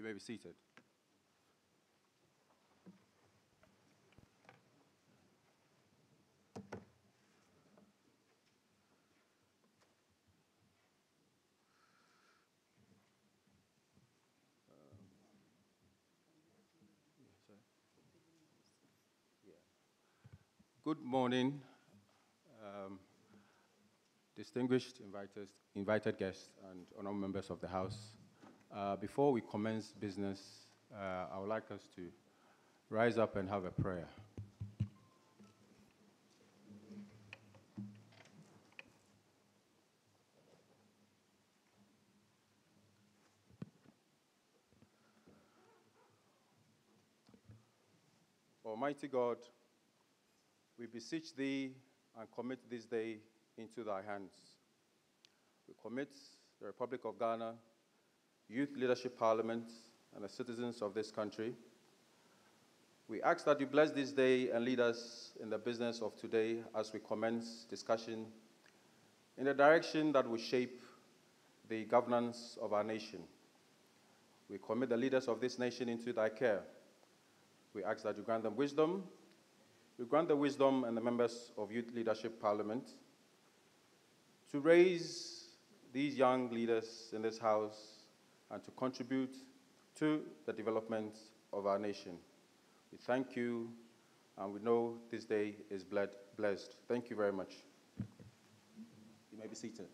You may be seated. Good morning, distinguished invited guests and honorable members of the House. Before we commence business, I would like us to rise up and have a prayer. Almighty God, we beseech thee and commit this day into thy hands. We commit the Republic of Ghana, Youth Leadership Parliament, and the citizens of this country. We ask that you bless this day and lead us in the business of today as we commence discussion in the direction that will shape the governance of our nation. We commit the leaders of this nation into thy care. We ask that you grant them wisdom. You grant the wisdom and the members of Youth Leadership Parliament to raise these young leaders in this House and to contribute to the development of our nation. We thank you, and we know this day is blessed. Thank you very much. You may be seated.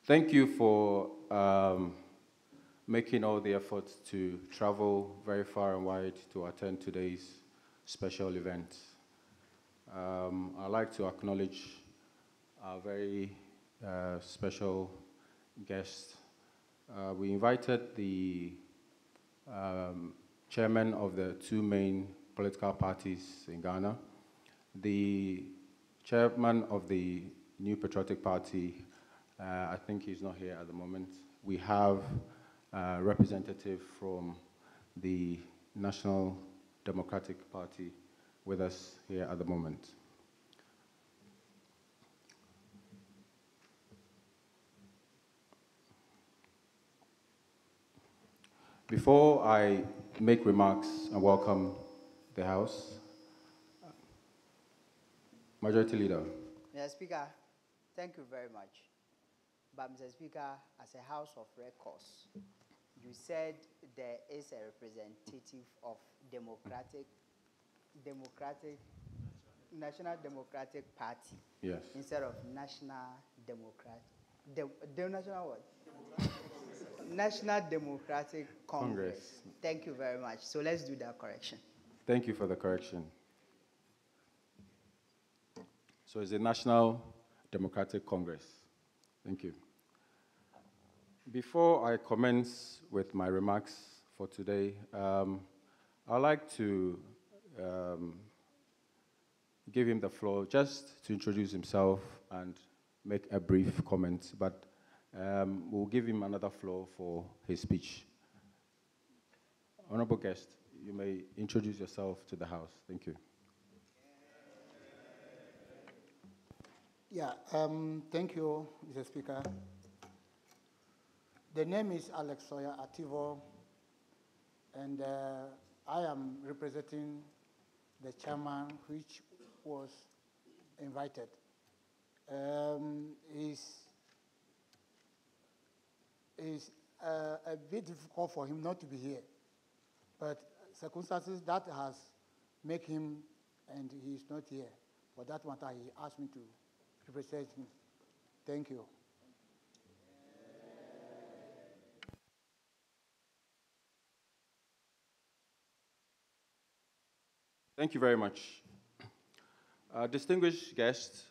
Thank you for making all the efforts to travel very far and wide to attend today's special event. I'd like to acknowledge our very special guest. We invited the chairman of the two main political parties in Ghana, the chairman of the New Patriotic Party. I think he's not here at the moment. We have a representative from the National Democratic Party with us here at the moment. Before I make remarks and welcome the House, Majority Leader. Mr. Speaker, thank you very much. But Mr. Speaker, as a House of Records, you said there is a representative of National Democratic Party. Yes. Instead of National National what? National Democratic Congress. Thank you very much. So let's do that correction. Thank you for the correction. So it's the National Democratic Congress. Thank you. Before I commence with my remarks for today, I'd like to give him the floor just to introduce himself and make a brief comment, but we'll give him another floor for his speech. Honorable guest, you may introduce yourself to the House. Thank you. Yeah, thank you, Mr. Speaker. The name is Alex Sawyer Ativo, and I am representing the chairman which was invited. It's a bit difficult for him not to be here, but circumstances that has made him, and he is not here. For that matter, he asked me to represent him. Thank you. Thank you very much. Distinguished guests,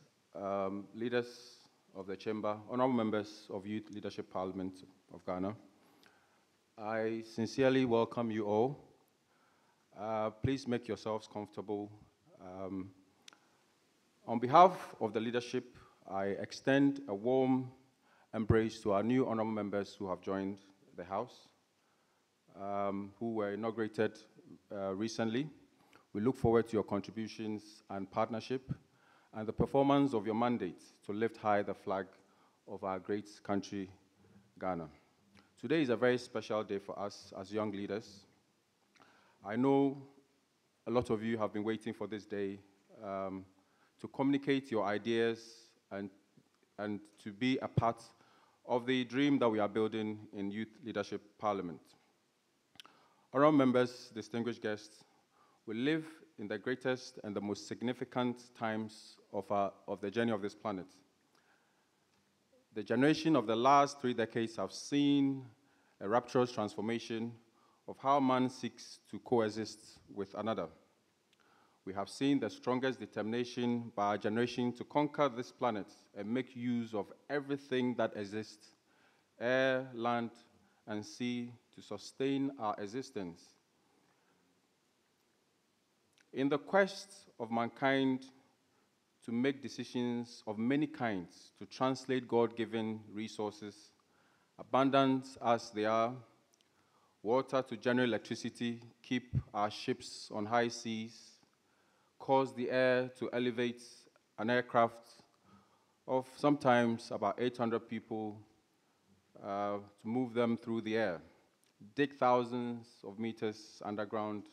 leaders of the Chamber, honorable members of Youth Leadership Parliament of Ghana, I sincerely welcome you all. Please make yourselves comfortable. On behalf of the leadership, I extend a warm embrace to our new honorable members who have joined the House, who were inaugurated recently. We look forward to your contributions and partnership and the performance of your mandate to lift high the flag of our great country, Ghana. Today is a very special day for us as young leaders. I know a lot of you have been waiting for this day to communicate your ideas and to be a part of the dream that we are building in Youth Leadership Parliament. Honourable members, distinguished guests, we live in the greatest and the most significant times of the journey of this planet. The generation of the last 3 decades have seen a rapturous transformation of how man seeks to coexist with another. We have seen the strongest determination by our generation to conquer this planet and make use of everything that exists, air, land, and sea, to sustain our existence. In the quest of mankind to make decisions of many kinds to translate God-given resources, abundant as they are, water to generate electricity, keep our ships on high seas, cause the air to elevate an aircraft of sometimes about 800 people to move them through the air, dig thousands of meters underground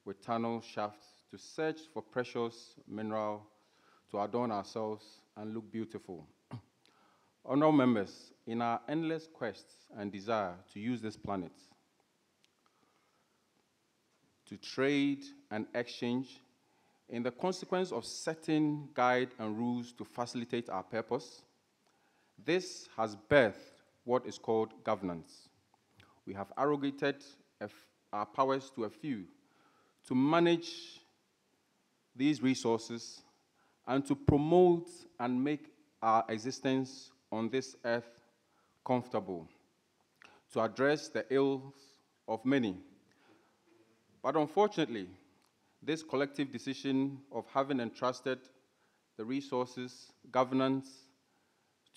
with tunnel shafts to search for precious mineral to adorn ourselves and look beautiful. Honourable members, in our endless quest and desire to use this planet to trade and exchange, in the consequence of setting guide and rules to facilitate our purpose, this has birthed what is called governance. We have arrogated our powers to a few to manage these resources and to promote and make our existence on this earth comfortable, to address the ills of many. But unfortunately, this collective decision of having entrusted the resources, governance,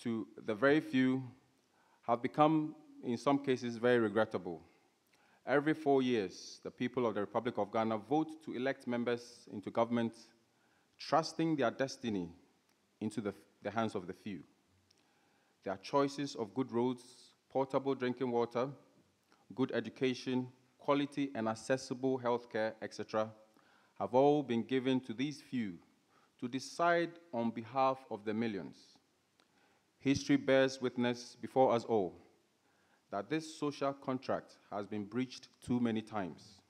to the very few have become, in some cases, very regrettable. Every 4 years, the people of the Republic of Ghana vote to elect members into government, trusting their destiny into the hands of the few. Their choices of good roads, portable drinking water, good education, quality and accessible healthcare, etc., have all been given to these few to decide on behalf of the millions. History bears witness before us all that this social contract has been breached too many times.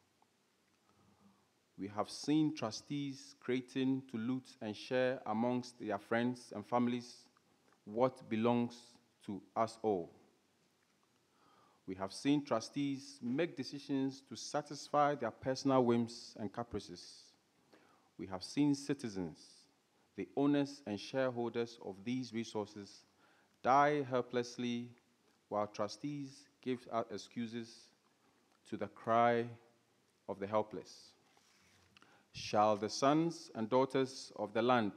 We have seen trustees creating to loot and share amongst their friends and families what belongs to us all. We have seen trustees make decisions to satisfy their personal whims and caprices. We have seen citizens, the owners and shareholders of these resources, die helplessly while trustees give out excuses to the cry of the helpless. Shall the sons and daughters of the land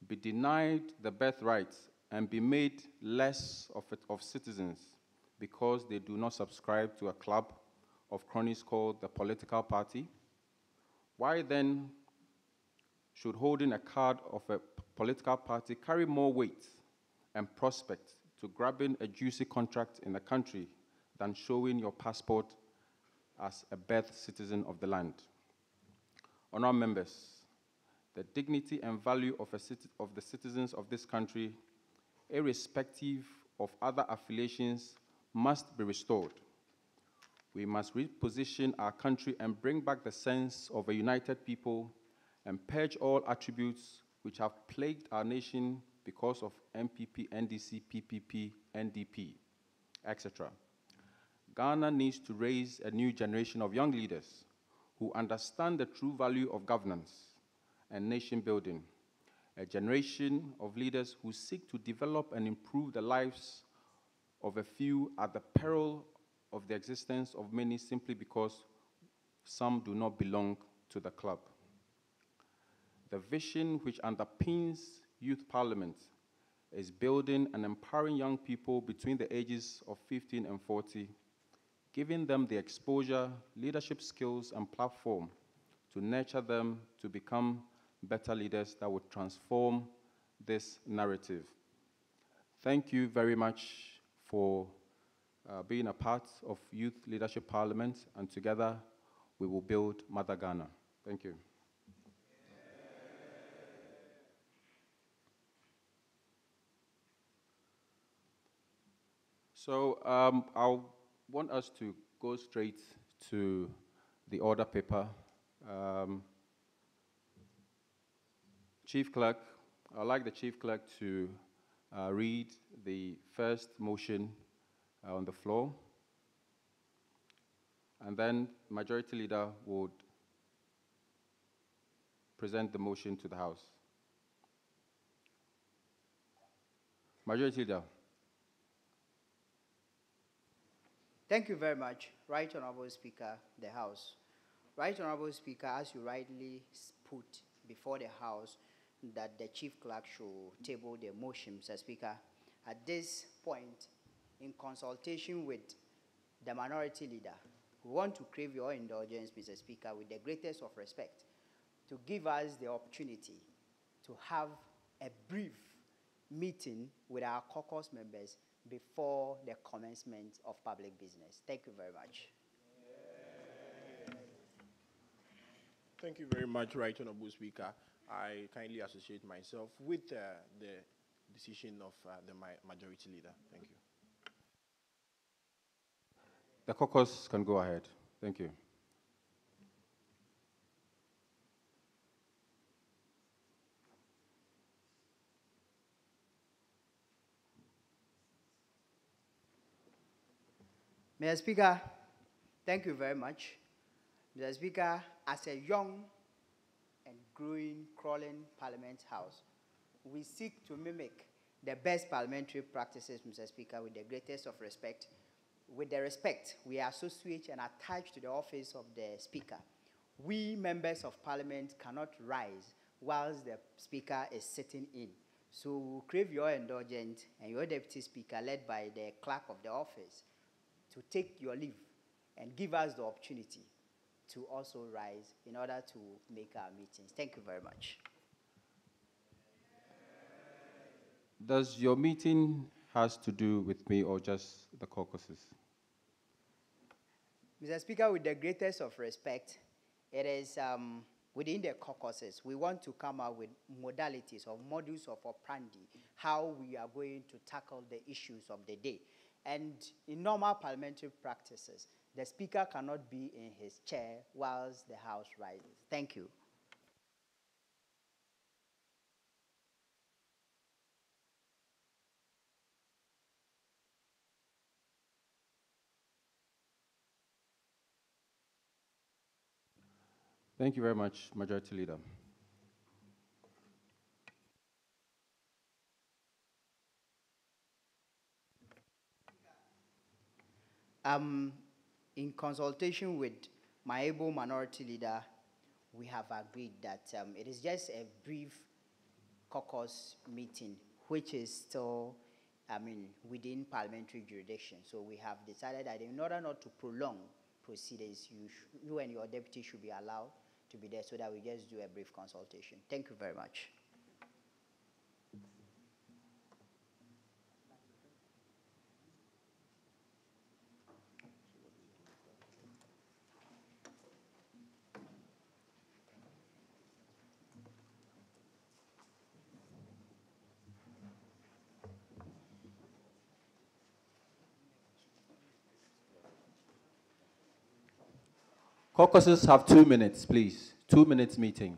be denied the birthright and be made less of citizens because they do not subscribe to a club of cronies called the political party? Why then should holding a card of a political party carry more weight and prospect to grabbing a juicy contract in the country than showing your passport as a birth citizen of the land? Honourable members, the dignity and value of the citizens of this country, irrespective of other affiliations, must be restored. We must reposition our country and bring back the sense of a united people and purge all attributes which have plagued our nation because of MPP, NDC, PPP, NDP, etc. Ghana needs to raise a new generation of young leaders who understand the true value of governance and nation building, a generation of leaders who seek to develop and improve the lives of a few at the peril of the existence of many simply because some do not belong to the club. The vision which underpins Youth Parliament is building and empowering young people between the ages of 15 and 40, giving them the exposure, leadership skills, and platform to nurture them to become better leaders that would transform this narrative. Thank you very much for being a part of Youth Leadership Parliament, and together we will build Mother Ghana. Thank you. So I want us to go straight to the order paper. Chief Clerk, I'd like the Chief Clerk to read the first motion on the floor, and then Majority Leader would present the motion to the House. Majority Leader. Thank you very much, Right Honorable Speaker, the House. Right Honorable Speaker, as you rightly put before the House that the Chief Clerk should table the motion, Mr. Speaker, at this point, in consultation with the Minority Leader, we want to crave your indulgence, Mr. Speaker, with the greatest of respect, to give us the opportunity to have a brief meeting with our caucus members before the commencement of public business. Thank you very much. Thank you very much, Right Honorable Speaker. I kindly associate myself with the decision of the Majority Leader. Thank you. The caucus can go ahead. Thank you. Mr. Speaker, thank you very much. Mr. Speaker, as a young and growing, crawling Parliament House, we seek to mimic the best parliamentary practices, Mr. Speaker, with the greatest of respect. With the respect we associate and attach to the office of the Speaker. We members of Parliament cannot rise whilst the Speaker is sitting in. So we crave your indulgence and your Deputy Speaker, led by the Clerk of the office, to take your leave and give us the opportunity to also rise in order to make our meetings. Thank you very much. Does your meeting has to do with me or just the caucuses? Mr. Speaker, with the greatest of respect, it is within the caucuses, we want to come up with modalities or modus of operandi, how we are going to tackle the issues of the day. And in normal parliamentary practices, the Speaker cannot be in his chair whilst the House rises. Thank you. Thank you very much, Majority Leader. In consultation with my able Minority Leader, we have agreed that it is just a brief caucus meeting, which is still, within parliamentary jurisdiction. So we have decided that in order not to prolong proceedings, you and your deputy should be allowed to be there so that we just do a brief consultation. Thank you very much. Caucuses have 2 minutes, please. 2 minutes meeting.